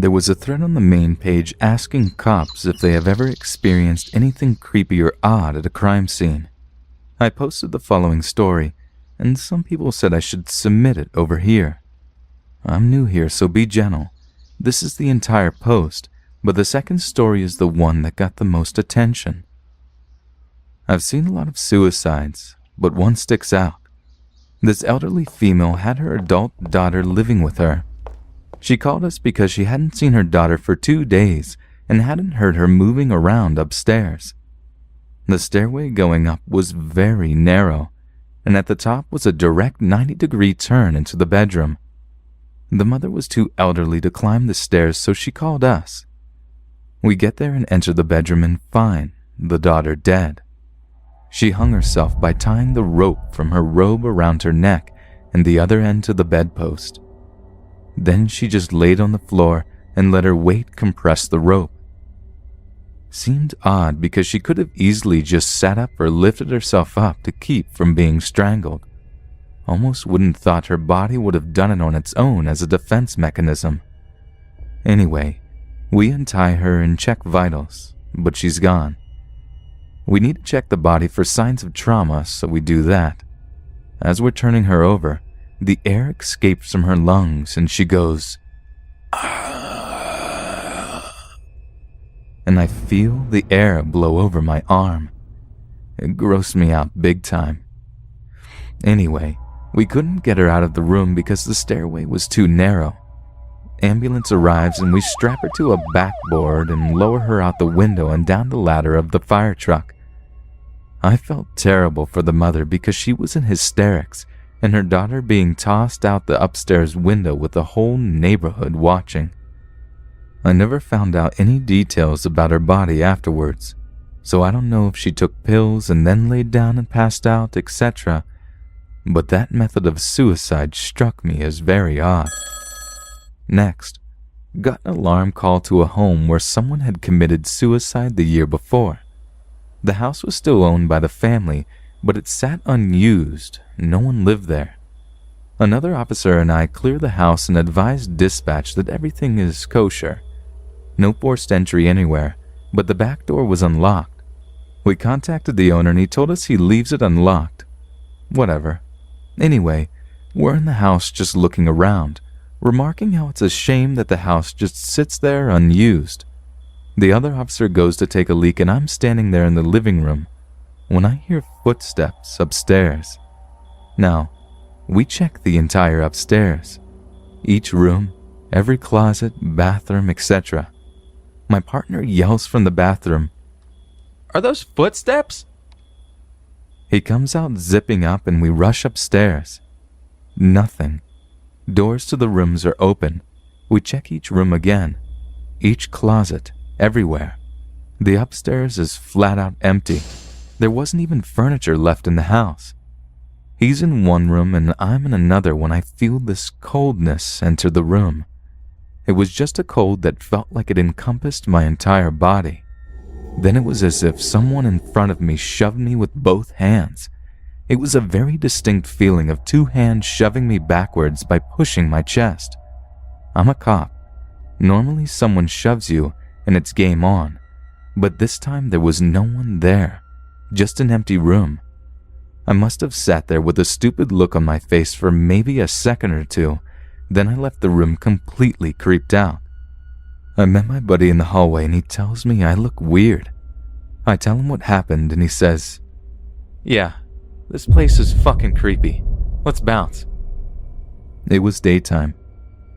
there was a thread on the main page asking cops if they have ever experienced anything creepy or odd at a crime scene. I posted the following story, and some people said I should submit it over here. I'm new here, so be gentle. This is the entire post, but the second story is the one that got the most attention. I've seen a lot of suicides, but one sticks out. This elderly female had her adult daughter living with her. She called us because she hadn't seen her daughter for 2 days and hadn't heard her moving around upstairs. The stairway going up was very narrow, and at the top was a direct 90-degree turn into the bedroom. The mother was too elderly to climb the stairs, so she called us. We get there and enter the bedroom and find the daughter dead. She hung herself by tying the rope from her robe around her neck and the other end to the bedpost. Then she just laid on the floor and let her weight compress the rope. Seemed odd because she could have easily just sat up or lifted herself up to keep from being strangled. Almost wouldn't thought her body would have done it on its own as a defense mechanism. Anyway, we untie her and check vitals, but she's gone. We need to check the body for signs of trauma, so we do that. As we're turning her over, the air escapes from her lungs and she goes, and I feel the air blow over my arm. It grossed me out big time. Anyway, we couldn't get her out of the room because the stairway was too narrow. Ambulance arrives and we strap her to a backboard and lower her out the window and down the ladder of the fire truck. I felt terrible for the mother because she was in hysterics and her daughter being tossed out the upstairs window with the whole neighborhood watching. I never found out any details about her body afterwards, so I don't know if she took pills and then laid down and passed out, etc. But that method of suicide struck me as very odd. Next, got an alarm call to a home where someone had committed suicide the year before. The house was still owned by the family, but it sat unused. No one lived there. Another officer and I clear the house and advise dispatch that everything is kosher. No forced entry anywhere, but the back door was unlocked. We contacted the owner and he told us he leaves it unlocked. Whatever. Anyway, we're in the house just looking around, remarking how it's a shame that the house just sits there unused. The other officer goes to take a leak and I'm standing there in the living room when I hear footsteps upstairs. Now, we check the entire upstairs. Each room, every closet, bathroom, etc. My partner yells from the bathroom, "Are those footsteps?" He comes out zipping up and we rush upstairs. Nothing. Doors to the rooms are open. We check each room again. Each closet, everywhere. The upstairs is flat out empty. There wasn't even furniture left in the house. He's in one room and I'm in another when I feel this coldness enter the room. It was just a cold that felt like it encompassed my entire body. Then it was as if someone in front of me shoved me with both hands. It was a very distinct feeling of 2 hands shoving me backwards by pushing my chest. I'm a cop. Normally someone shoves you and it's game on, but this time there was no one there, just an empty room. I must have sat there with a stupid look on my face for maybe a second or two, then I left the room completely creeped out. I met my buddy in the hallway and he tells me I look weird. I tell him what happened and he says, "Yeah, this place is fucking creepy. Let's bounce." It was daytime,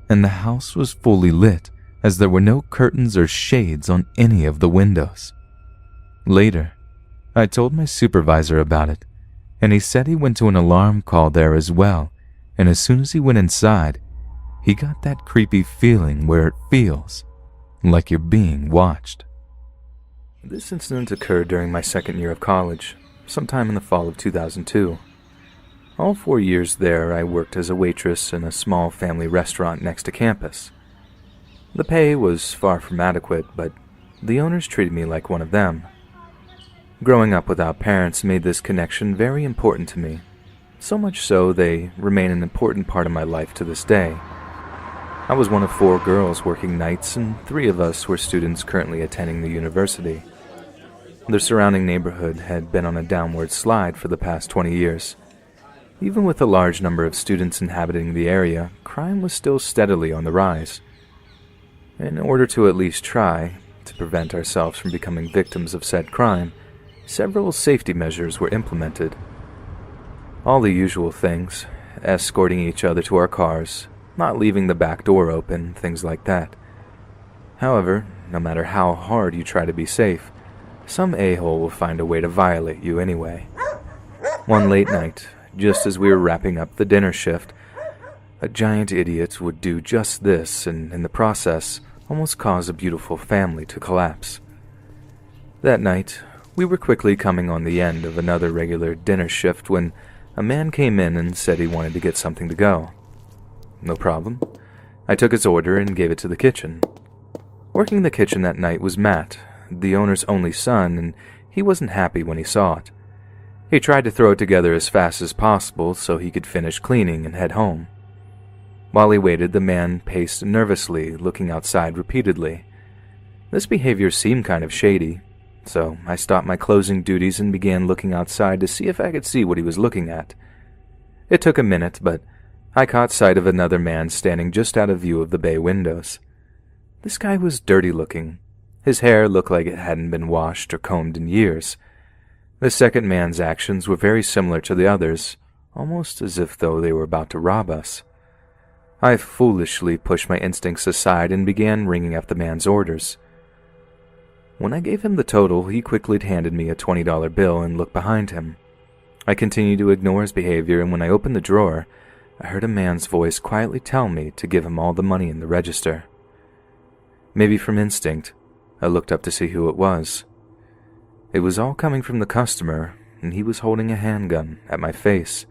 and the house was fully lit as there were no curtains or shades on any of the windows. Later, I told my supervisor about it, and he said he went to an alarm call there as well, and as soon as he went inside, he got that creepy feeling where it feels like you're being watched. This incident occurred during my second year of college, sometime in the fall of 2002. All 4 years there, I worked as a waitress in a small family restaurant next to campus. The pay was far from adequate, but the owners treated me like one of them. Growing up without parents made this connection very important to me, so much so they remain an important part of my life to this day. I was one of 4 girls working nights, and 3 of us were students currently attending the university. The surrounding neighborhood had been on a downward slide for the past 20 years. Even with a large number of students inhabiting the area, crime was still steadily on the rise. In order to at least try to prevent ourselves from becoming victims of said crime, several safety measures were implemented. All the usual things, escorting each other to our cars, not leaving the back door open, things like that. However, no matter how hard you try to be safe, some a-hole will find a way to violate you anyway. One late night, just as we were wrapping up the dinner shift, a giant idiot would do just this and, in the process, almost cause a beautiful family to collapse. That night, we were quickly coming on the end of another regular dinner shift when a man came in and said he wanted to get something to go. No problem. I took his order and gave it to the kitchen. Working the kitchen that night was Matt, the owner's only son, and he wasn't happy when he saw it. He tried to throw it together as fast as possible so he could finish cleaning and head home. While he waited, the man paced nervously, looking outside repeatedly. This behavior seemed kind of shady, so I stopped my closing duties and began looking outside to see if I could see what he was looking at. It took a minute, but I caught sight of another man standing just out of view of the bay windows. This guy was dirty looking. His hair looked like it hadn't been washed or combed in years. The second man's actions were very similar to the others, almost as if though they were about to rob us. I foolishly pushed my instincts aside and began ringing up the man's orders. When I gave him the total, he quickly handed me a $20 bill and looked behind him. I continued to ignore his behavior, and when I opened the drawer, I heard a man's voice quietly tell me to give him all the money in the register. Maybe from instinct, I looked up to see who it was. It was all coming from the customer, and he was holding a handgun at my face.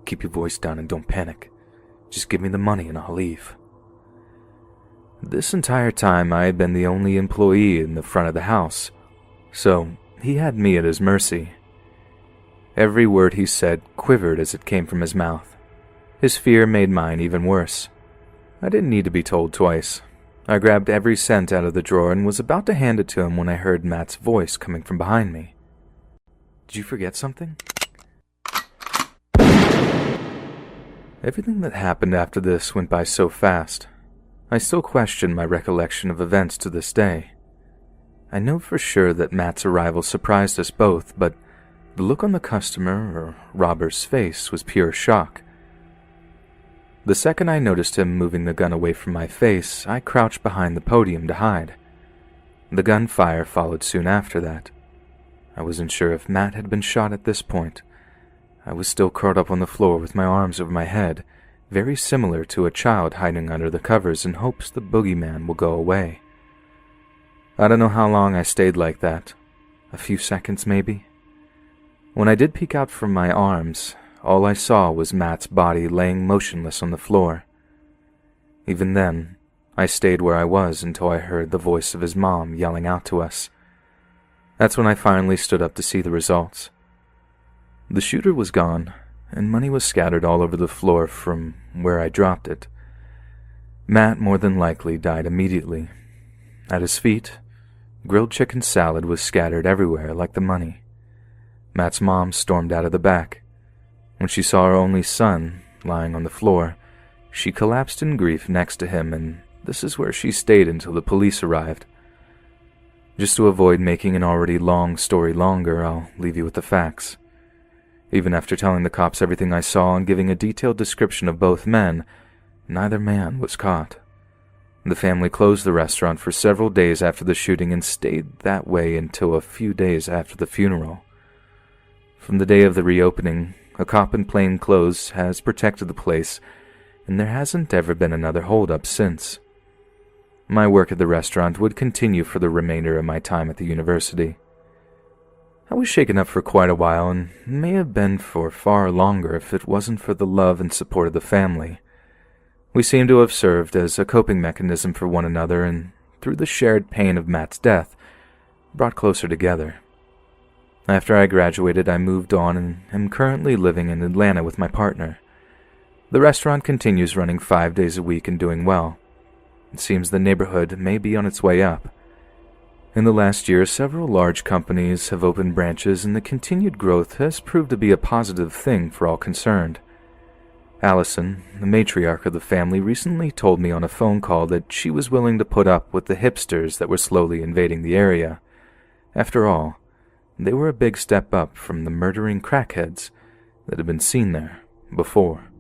"Keep your voice down and don't panic. Just give me the money and I'll leave." This entire time I had been the only employee in the front of the house, so he had me at his mercy. Every word he said quivered as it came from his mouth. His fear made mine even worse. I didn't need to be told twice. I grabbed every cent out of the drawer and was about to hand it to him when I heard Matt's voice coming from behind me. "Did you forget something?" Everything that happened after this went by so fast. I still question my recollection of events to this day. I know for sure that Matt's arrival surprised us both, but the look on the customer or robber's face was pure shock. The second I noticed him moving the gun away from my face, I crouched behind the podium to hide. The gunfire followed soon after that. I wasn't sure if Matt had been shot at this point. I was still curled up on the floor with my arms over my head, very similar to a child hiding under the covers in hopes the boogeyman will go away. I don't know how long I stayed like that. A few seconds, maybe. When I did peek out from my arms, all I saw was Matt's body laying motionless on the floor. Even then, I stayed where I was until I heard the voice of his mom yelling out to us. That's when I finally stood up to see the results. The shooter was gone, and money was scattered all over the floor from where I dropped it. Matt more than likely died immediately. At his feet, grilled chicken salad was scattered everywhere like the money. Matt's mom stormed out of the back. When she saw her only son lying on the floor, she collapsed in grief next to him, and this is where she stayed until the police arrived. Just to avoid making an already long story longer, I'll leave you with the facts. Even after telling the cops everything I saw and giving a detailed description of both men, neither man was caught. The family closed the restaurant for several days after the shooting and stayed that way until a few days after the funeral. From the day of the reopening, a cop in plain clothes has protected the place, and there hasn't ever been another holdup since. My work at the restaurant would continue for the remainder of my time at the university. I was shaken up for quite a while, and may have been for far longer if it wasn't for the love and support of the family. We seemed to have served as a coping mechanism for one another, and through the shared pain of Matt's death, brought closer together. After I graduated, I moved on and am currently living in Atlanta with my partner. The restaurant continues running 5 days a week and doing well. It seems the neighborhood may be on its way up. In the last year, several large companies have opened branches, and the continued growth has proved to be a positive thing for all concerned. Allison, the matriarch of the family, recently told me on a phone call that she was willing to put up with the hipsters that were slowly invading the area. After all, they were a big step up from the murdering crackheads that had been seen there before.